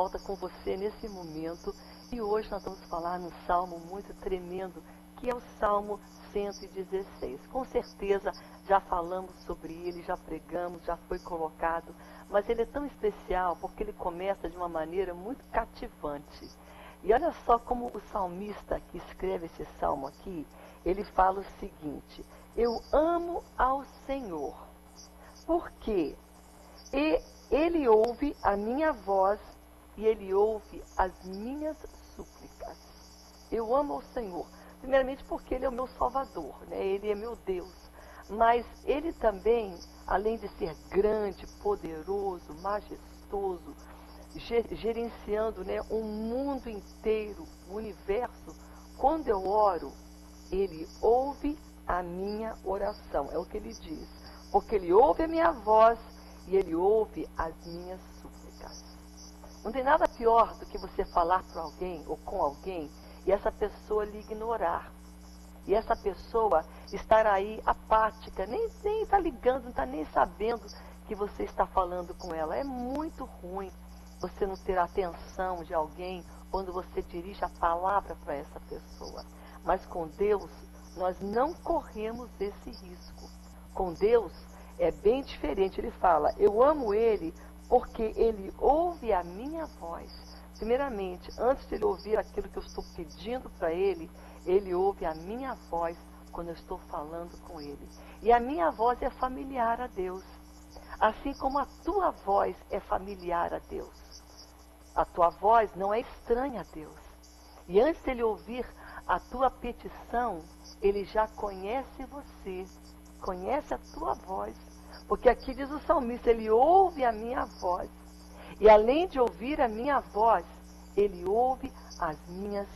volta com você nesse momento e hoje nós vamos falar num salmo muito tremendo, que é o Salmo 116. Com certeza já falamos sobre ele, já pregamos, já foi colocado, mas ele é tão especial porque ele começa de uma maneira muito cativante. E olha só como o salmista que escreve esse salmo aqui, ele fala o seguinte: eu amo ao Senhor, porque ele ouve a minha voz e ele ouve as minhas súplicas. Eu amo ao Senhor, primeiramente porque ele é o meu Salvador, né? Ele é meu Deus. Mas ele também, além de ser grande, poderoso, majestoso, gerenciando, né, o mundo inteiro, o universo, quando eu oro, ele ouve a minha oração. É o que ele diz. Porque ele ouve a minha voz e ele ouve as minhas súplicas. Não tem nada pior do que você falar para alguém ou com alguém e essa pessoa lhe ignorar. E essa pessoa estar aí apática, nem está ligando, não está nem sabendo que você está falando com ela. É muito ruim você não ter a atenção de alguém quando você dirige a palavra para essa pessoa. Mas com Deus, nós não corremos esse risco. Com Deus é bem diferente. Ele fala, eu amo Ele porque Ele ouve a minha voz. Primeiramente, antes de Ele ouvir aquilo que eu estou pedindo para Ele, Ele ouve a minha voz quando eu estou falando com Ele. E a minha voz é familiar a Deus. Assim como a tua voz é familiar a Deus. A tua voz não é estranha a Deus. E antes de Ele ouvir a tua petição, Ele já conhece você, conhece a tua voz. Porque aqui diz o salmista, Ele ouve a minha voz. E além de ouvir a minha voz, Ele ouve as minhas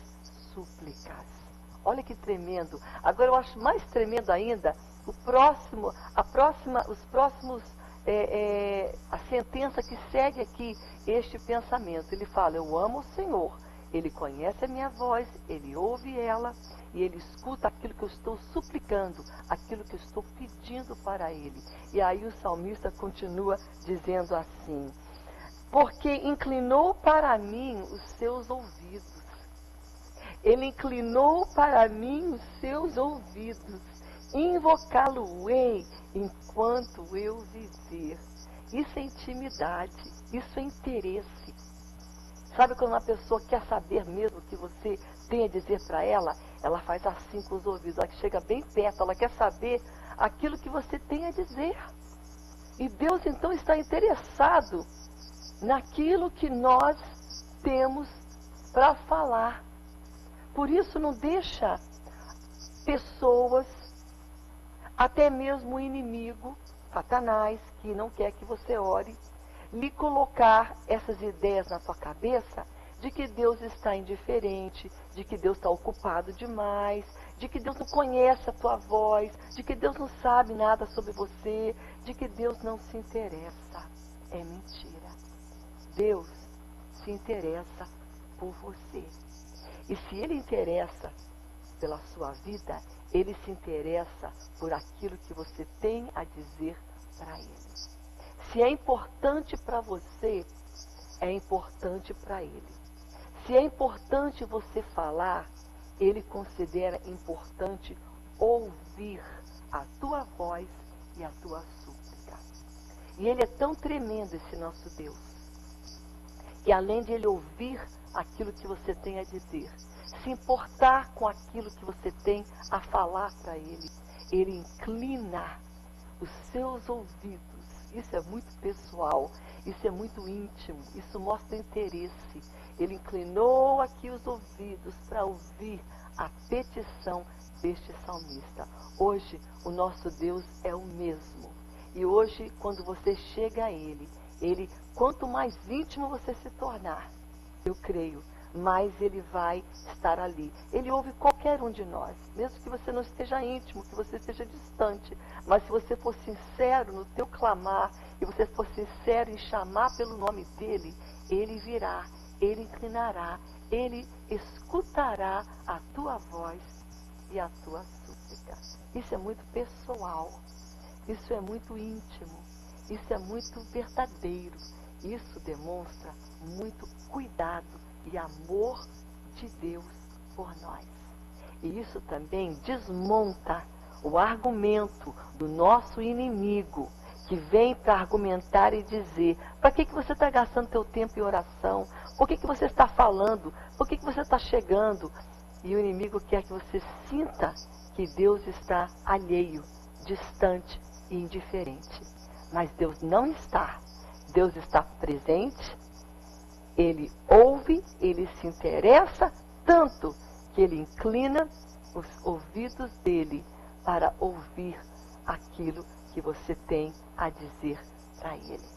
súplicas. Olha que tremendo. Agora eu acho mais tremendo ainda a sentença que segue aqui este pensamento. Ele fala, eu amo o Senhor. Ele conhece a minha voz, Ele ouve ela e Ele escuta aquilo que eu estou suplicando, aquilo que eu estou pedindo para Ele. E aí o salmista continua dizendo assim, porque inclinou para mim os seus ouvidos. Ele inclinou para mim os seus ouvidos. Invocá-lo-ei enquanto eu viver. Isso é intimidade, isso é interesse. Sabe quando uma pessoa quer saber mesmo o que você tem a dizer para ela? Ela faz assim com os ouvidos, ela chega bem perto, ela quer saber aquilo que você tem a dizer. E Deus então está interessado naquilo que nós temos para falar. Por isso não deixa pessoas, até mesmo o inimigo, Satanás, que não quer que você ore, lhe colocar essas ideias na sua cabeça de que Deus está indiferente, de que Deus está ocupado demais, de que Deus não conhece a tua voz, de que Deus não sabe nada sobre você, de que Deus não se interessa. É mentira. Deus se interessa por você. E se Ele interessa pela sua vida, Ele se interessa por aquilo que você tem a dizer para Ele. Se é importante para você, é importante para Ele. Se é importante você falar, Ele considera importante ouvir a tua voz e a tua súplica. E Ele é tão tremendo, esse nosso Deus, que além de Ele ouvir aquilo que você tem a dizer, se importar com aquilo que você tem a falar para Ele, Ele inclina os seus ouvidos. Isso é muito pessoal, isso é muito íntimo, isso mostra interesse. Ele inclinou aqui os ouvidos para ouvir a petição deste salmista. Hoje, o nosso Deus é o mesmo. E hoje, quando você chega a Ele, quanto mais íntimo você se tornar, eu creio, mais Ele vai estar ali. Ele ouve qualquer um de nós, mesmo que você não esteja íntimo, que você esteja distante. Mas se você for sincero no teu clamar, e você for sincero em chamar pelo nome dEle, Ele virá, Ele inclinará, Ele escutará a tua voz e a tua súplica. Isso é muito pessoal, isso é muito íntimo, isso é muito verdadeiro. Isso demonstra muito cuidado e amor de Deus por nós. E isso também desmonta o argumento do nosso inimigo, que vem para argumentar e dizer: para que você está gastando seu tempo em oração? Por que você está falando? Por que você está chegando? E o inimigo quer que você sinta que Deus está alheio, distante e indiferente. Mas Deus não está. Deus está presente, Ele ouve, Ele se interessa tanto que Ele inclina os ouvidos dele para ouvir aquilo que você tem a dizer para Ele.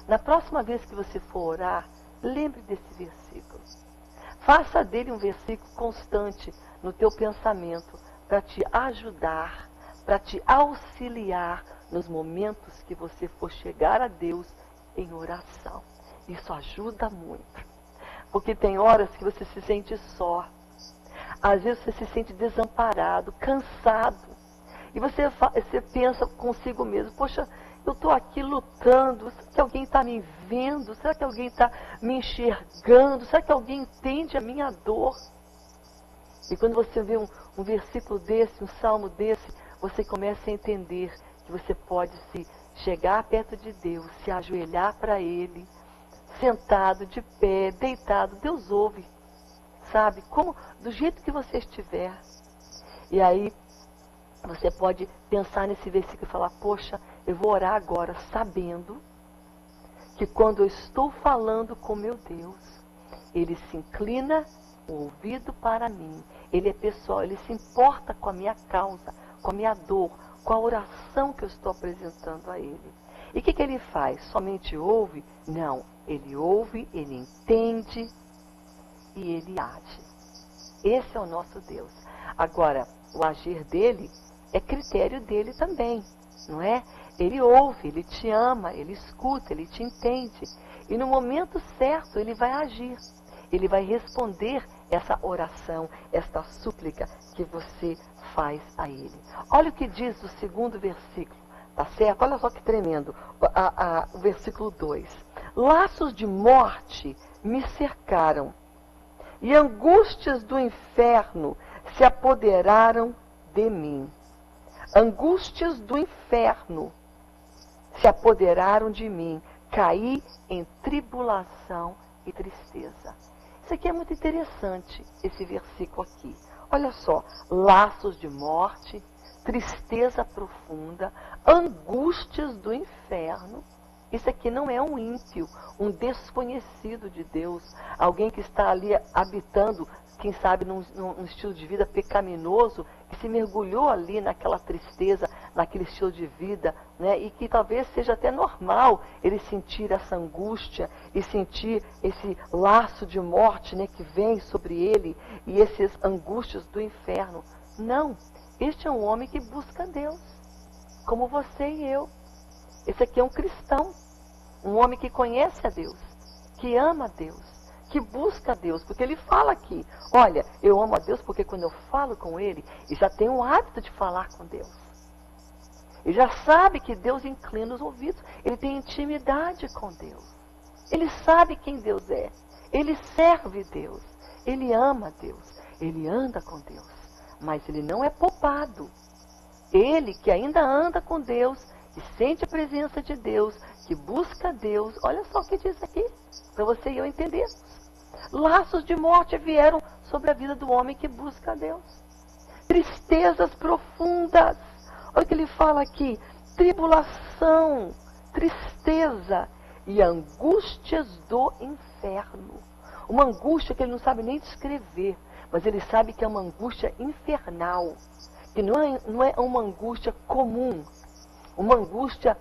Na próxima vez que você for orar, lembre desse versículo. Faça dele um versículo constante no teu pensamento para te ajudar, para te auxiliar nos momentos que você for chegar a Deus em oração. Isso ajuda muito. Porque tem horas que você se sente só. Às vezes você se sente desamparado, cansado. E você pensa consigo mesmo: poxa, eu estou aqui lutando. Será que alguém está me vendo? Será que alguém está me enxergando? Será que alguém entende a minha dor? E quando você vê um versículo desse, um salmo desse, você começa a entender que você pode se chegar perto de Deus, se ajoelhar para Ele, sentado, de pé, deitado. Deus ouve, sabe? Como, do jeito que você estiver. E aí você pode pensar nesse versículo e falar: poxa, eu vou orar agora sabendo que quando eu estou falando com meu Deus, Ele se inclina o ouvido para mim. Ele é pessoal, Ele se importa com a minha causa, com a minha dor, com a oração que eu estou apresentando a Ele. E o que Ele faz? Somente ouve? Não, Ele ouve, Ele entende e Ele age. Esse é o nosso Deus. Agora, o agir dele é critério dele também, não é? Ele ouve, Ele te ama, Ele escuta, Ele te entende. E no momento certo Ele vai agir. Ele vai responder essa oração, esta súplica que você faz a Ele. Olha o que diz o segundo versículo, tá certo? Olha só que tremendo, o versículo 2. Laços de morte me cercaram, e angústias do inferno se apoderaram de mim. Angústias do inferno se apoderaram de mim. Caí em tribulação e tristeza. Isso aqui é muito interessante, esse versículo aqui. Olha só: laços de morte, tristeza profunda, angústias do inferno. Isso aqui não é um ímpio, um desconhecido de Deus, alguém que está ali habitando, quem sabe num estilo de vida pecaminoso, que se mergulhou ali naquela tristeza, naquele estilo de vida, né? E que talvez seja até normal ele sentir essa angústia e sentir esse laço de morte, né, que vem sobre ele, e essas angústias do inferno. Não, este é um homem que busca Deus, como você e eu. Esse aqui é um cristão, um homem que conhece a Deus, que ama a Deus, que busca a Deus, porque ele fala aqui: olha, eu amo a Deus porque quando eu falo com Ele, e já tenho o hábito de falar com Deus. Ele já sabe que Deus inclina os ouvidos, ele tem intimidade com Deus. Ele sabe quem Deus é, ele serve Deus, ele ama Deus, ele anda com Deus, mas ele não é poupado. Ele que ainda anda com Deus, que sente a presença de Deus, que busca Deus. Olha só o que diz aqui, para você e eu entender. Laços de morte vieram sobre a vida do homem que busca a Deus. Tristezas profundas. Olha o que ele fala aqui: tribulação, tristeza e angústias do inferno. Uma angústia que ele não sabe nem descrever, mas ele sabe que é uma angústia infernal, que não é uma angústia comum, uma angústia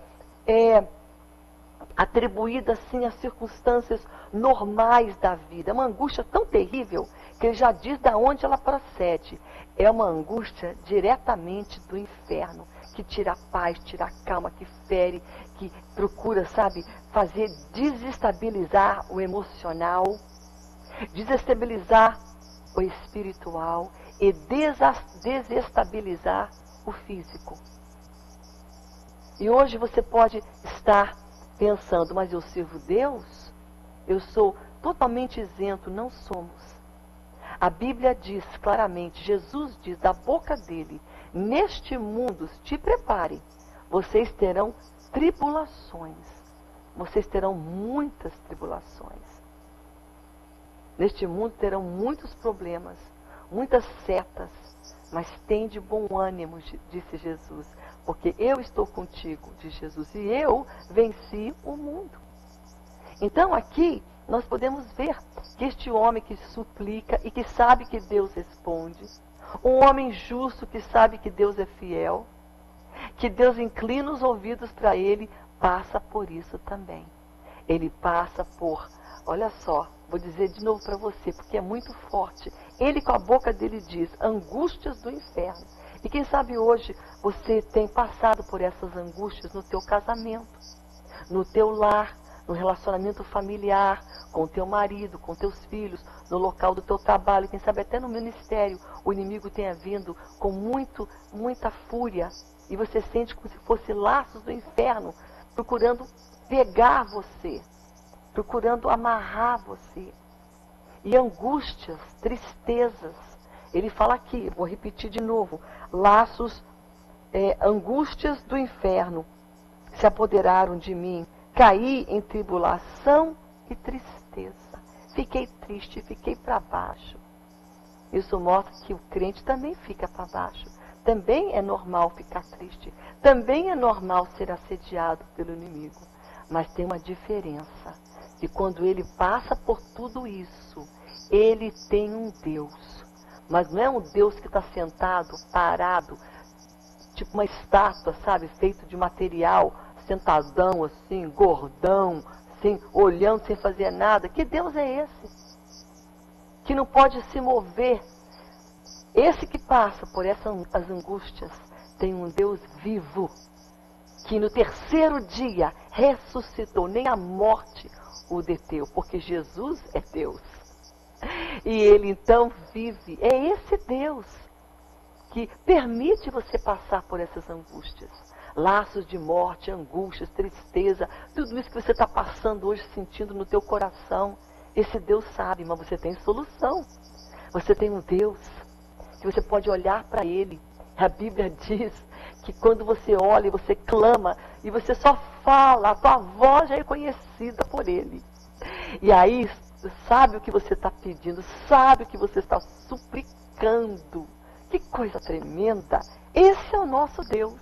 atribuída assim às circunstâncias normais da vida. É uma angústia tão terrível que ele já diz de onde ela procede. É uma angústia diretamente do inferno, que tira a paz, tira a calma, que fere, que procura, sabe, fazer desestabilizar o emocional, desestabilizar o espiritual e desestabilizar o físico. E hoje você pode estar pensando, mas eu sirvo Deus? Eu sou totalmente isento? Não somos. A Bíblia diz claramente, Jesus diz da boca dele, neste mundo, te prepare, vocês terão tribulações. Vocês terão muitas tribulações. Neste mundo terão muitos problemas, muitas setas, mas tem de bom ânimo, disse Jesus, porque eu estou contigo, disse Jesus, e eu venci o mundo. Então aqui nós podemos ver que este homem que suplica e que sabe que Deus responde, um homem justo que sabe que Deus é fiel, que Deus inclina os ouvidos para ele, passa por isso também. Ele passa por, olha só, vou dizer de novo para você, porque é muito forte. Ele com a boca dele diz, angústias do inferno. E quem sabe hoje você tem passado por essas angústias no teu casamento, no teu lar, no relacionamento familiar, com o teu marido, com teus filhos, no local do teu trabalho, quem sabe até no ministério, o inimigo tenha vindo com muita fúria, e você sente como se fosse laços do inferno, procurando pegar você, procurando amarrar você. E angústias, tristezas, ele fala aqui, vou repetir de novo, laços, angústias do inferno se apoderaram de mim, caí em tribulação e tristeza. Fiquei triste, fiquei para baixo. Isso mostra que o crente também fica para baixo. Também é normal ficar triste. Também é normal ser assediado pelo inimigo. Mas tem uma diferença. Que quando ele passa por tudo isso, ele tem um Deus. Mas não é um Deus que está sentado, parado, tipo uma estátua, sabe? Feito de material, sentadão assim, gordão, assim, olhando sem fazer nada. Que Deus é esse? Que não pode se mover. Esse que passa por as angústias tem um Deus vivo, que no terceiro dia ressuscitou, nem a morte o deteu, porque Jesus é Deus. E ele então vive. É esse Deus que permite você passar por essas angústias. Laços de morte, angústias, tristeza, tudo isso que você está passando hoje, sentindo no teu coração. Esse Deus sabe, mas você tem solução. Você tem um Deus que você pode olhar para ele. A Bíblia diz que quando você olha e você clama, e você só fala, a tua voz já é conhecida por ele. E aí, sabe o que você está pedindo, sabe o que você está suplicando. Que coisa tremenda! Esse é o nosso Deus.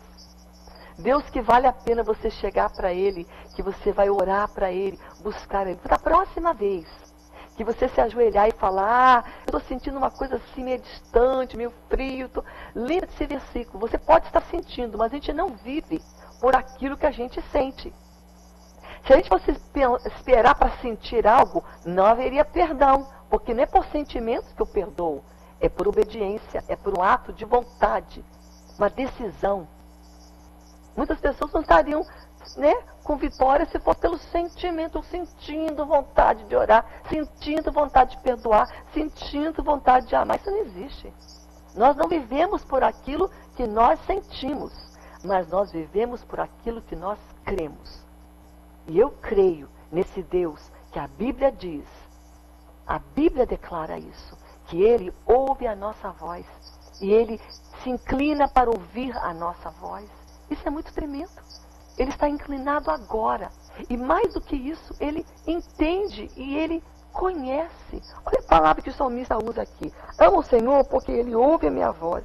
Deus que vale a pena você chegar para ele, que você vai orar para ele, buscar ele. Da próxima vez que você se ajoelhar e falar, eu estou sentindo uma coisa assim meio distante, meio frio. Lembra desse versículo. Você pode estar sentindo, mas a gente não vive por aquilo que a gente sente. Se a gente fosse esperar para sentir algo, não haveria perdão, porque não é por sentimentos que eu perdoo, é por obediência, é por um ato de vontade, uma decisão. Muitas pessoas não estariam, com vitória se fosse pelo sentimento, sentindo vontade de orar, sentindo vontade de perdoar, sentindo vontade de amar. Isso não existe. Nós não vivemos por aquilo que nós sentimos, mas nós vivemos por aquilo que nós cremos. E eu creio nesse Deus que a Bíblia diz, a Bíblia declara isso, que ele ouve a nossa voz e ele se inclina para ouvir a nossa voz. Isso é muito tremendo. Ele está inclinado agora. E mais do que isso, ele entende e ele conhece. Olha a palavra que o salmista usa aqui. Amo o Senhor porque ele ouve a minha voz.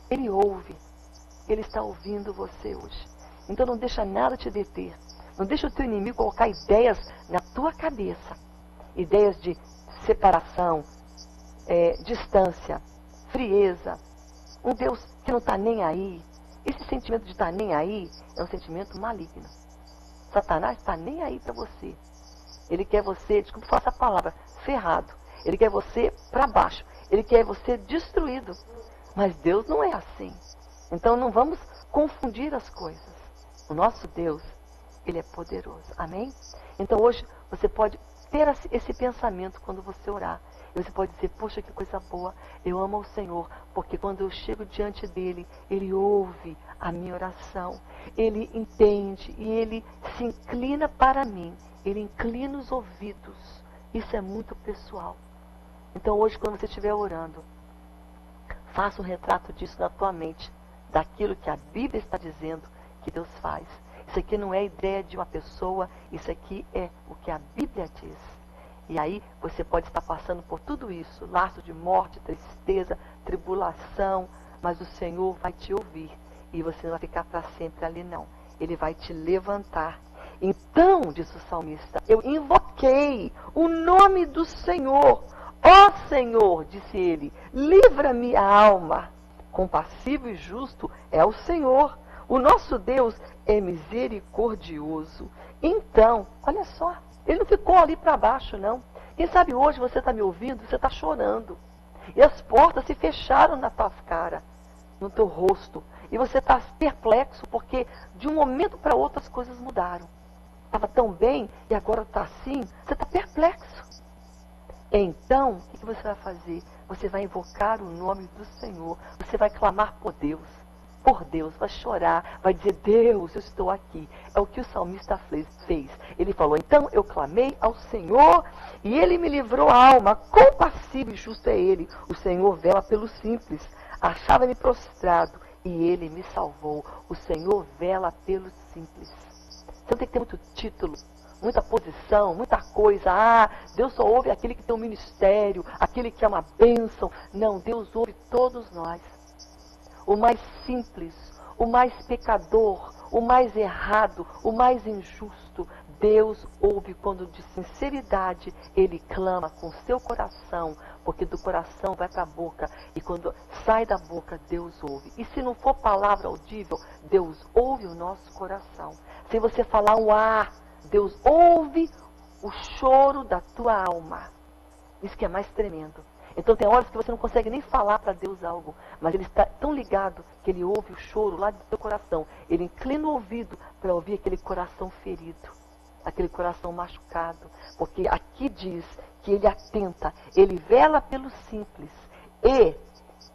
Ele ouve. Ele está ouvindo você hoje. Então não deixa nada te deter. Não deixa o teu inimigo colocar ideias na tua cabeça. Ideias de separação, distância, frieza. Um Deus que não está nem aí. Esse sentimento de estar nem aí é um sentimento maligno. Satanás está nem aí para você. Ele quer você, desculpa falar essa palavra, ferrado. Ele quer você para baixo. Ele quer você destruído. Mas Deus não é assim. Então não vamos confundir as coisas. O nosso Deus, ele é poderoso. Amém? Então hoje você pode ter esse pensamento quando você orar. E você pode dizer, poxa, que coisa boa, eu amo o Senhor, porque quando eu chego diante dele, ele ouve a minha oração, ele entende e ele se inclina para mim, ele inclina os ouvidos. Isso é muito pessoal. Então hoje, quando você estiver orando, faça um retrato disso na tua mente, daquilo que a Bíblia está dizendo que Deus faz. Isso aqui não é ideia de uma pessoa, isso aqui é o que a Bíblia diz. E aí você pode estar passando por tudo isso, laço de morte, tristeza, tribulação, mas o Senhor vai te ouvir e você não vai ficar para sempre ali não. Ele vai te levantar. Então, disse o salmista, eu invoquei o nome do Senhor. Ó Senhor, disse ele, livra-me a alma. Compassivo e justo é o Senhor. O nosso Deus é misericordioso. Então, olha só, ele não ficou ali para baixo, não. Quem sabe hoje você está me ouvindo, você está chorando. E as portas se fecharam na tua cara, no teu rosto. E você está perplexo, porque de um momento para outro as coisas mudaram. Estava tão bem e agora está assim. Você está perplexo. Então, o que você vai fazer? Você vai invocar o nome do Senhor. Você vai clamar por Deus. Por Deus, vai chorar, vai dizer, Deus, eu estou aqui. É o que o salmista fez. Ele falou, então eu clamei ao Senhor e ele me livrou a alma. Compassivo e justo é ele. O Senhor vela pelo simples. Achava-me prostrado e ele me salvou. O Senhor vela pelo simples. Você não tem que ter muito título, muita posição, muita coisa. Ah, Deus só ouve aquele que tem um ministério, aquele que é uma bênção. Não, Deus ouve todos nós. O mais simples, o mais pecador, o mais errado, o mais injusto, Deus ouve quando de sinceridade ele clama com seu coração, porque do coração vai para a boca e quando sai da boca Deus ouve. E se não for palavra audível, Deus ouve o nosso coração. Se você falar um ar, Deus ouve o choro da tua alma. Isso que é mais tremendo. Então tem horas que você não consegue nem falar para Deus algo, mas ele está tão ligado que ele ouve o choro lá do teu coração. Ele inclina o ouvido para ouvir aquele coração ferido, aquele coração machucado. Porque aqui diz que ele atenta, ele vela pelo simples. E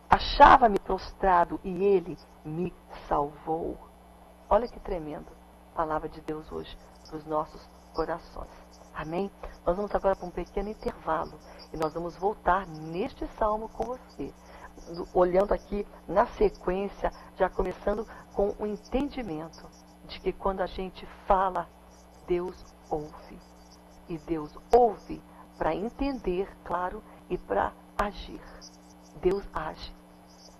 achava-me prostrado e ele me salvou. Olha que tremendo a palavra de Deus hoje para os nossos corações. Amém? Nós vamos agora para um pequeno intervalo e nós vamos voltar neste salmo com você. Olhando aqui na sequência, já começando com o entendimento de que quando a gente fala, Deus ouve. E Deus ouve para entender, claro, e para agir. Deus age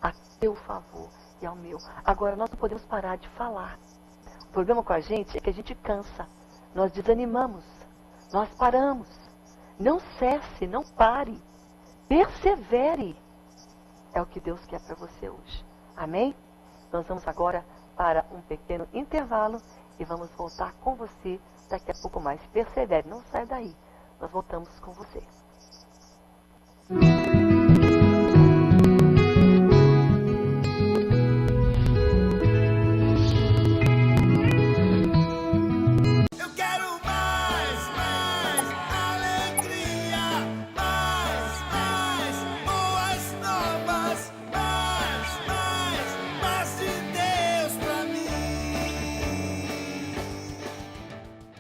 a teu favor e ao meu. Agora, nós não podemos parar de falar. O problema com a gente é que a gente cansa. Nós desanimamos. Nós paramos. Não cesse, não pare. Persevere. É o que Deus quer para você hoje. Amém? Nós vamos agora para um pequeno intervalo e vamos voltar com você daqui a pouco mais. Persevere, não saia daí. Nós voltamos com você.